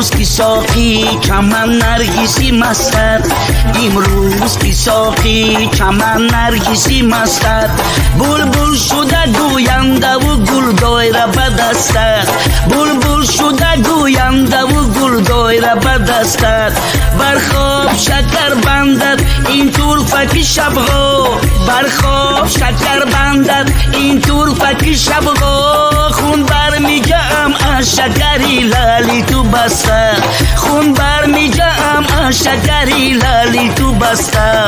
امروز کی ساقی چمن نرگسی مستد امروز کی ساقی چمن نرگسی مستد بلبل شده گوینده و گل دایره به دستت بلبل شده گوینده و گل دایره به دستت بر خواب شکر بندد این طرفک شبها بر خواب شکر بندد این طرفک شبها خون بر میجم از شکری لالی تو بسته خون بر میجم از شکری لالی تو بسته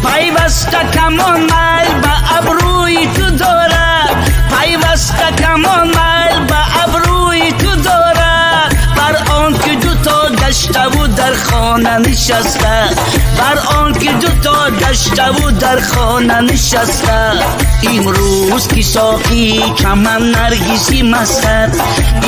پیوسته کمان میل به ابروی تو دارد پیوسته کمان میل به ابروی تو دارد بر آن که دوتا گشته و در خانه نشسته بر آن که دوتا گشته و در خانه نشسته امروز کی ساقی چمن نرگسی مستد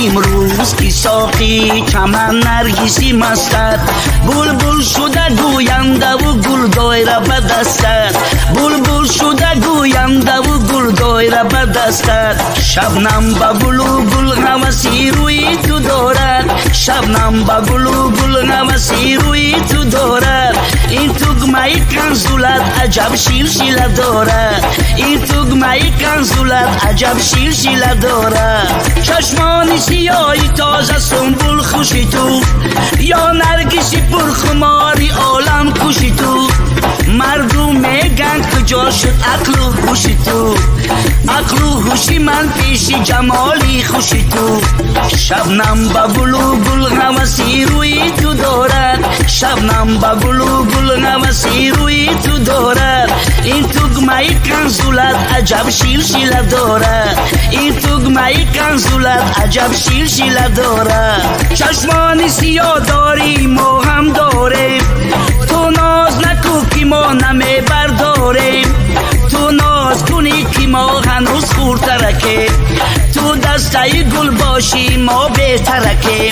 امروز کی ساقی چمن نرگسی مستد بلبل شده گوینده و گل دایره به دستت بلبل شده گوینده و گل دایره به دستت شبنم به گل و گل هوسی روی تو دارد شبنم به گل و گل هوسی روی تو دارد این تگمه کنزولت عجب شیلشیله دارد این تگمه کنزولت عجب شیلشیله دارد چشمانی سیاهی تازه سنبول خوشی تو یا نرگسی پرخماری عالم کشی تو مردم میگن کجا شد عقل و هوشی تو عقل و هوشی من پیشی جمالی خوشی تو شبنم به گل و گل هوسی روی تو دارد شبنم به گل و گل هوسی روی تو دارد این تگمه کنزولت عجب شیلشیله دارد این تگمه کنزولت عجب شیلشیله دارد چشمانی سیاه داری ما هم داریم تو ناز نکو که ما نمی برداریم تو ناز کنی که ما هنوز خورترکه تو دسته گل باشی ما بهترکه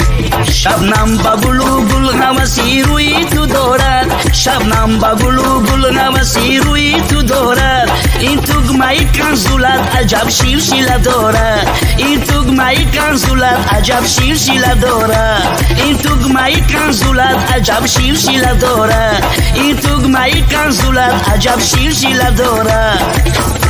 شبنم به گل و گل هوسی روی تو دارد شبنم به گل و گل هوسی روی تو دارد این تگمه کنزولت عجب شیلشیله دارد این تگمه کنزولت عجب شیلشیله دارد این تگمه کنزولت عجب شیلشیله دارد این تگمه کنزولت عجب شیلشیله دارد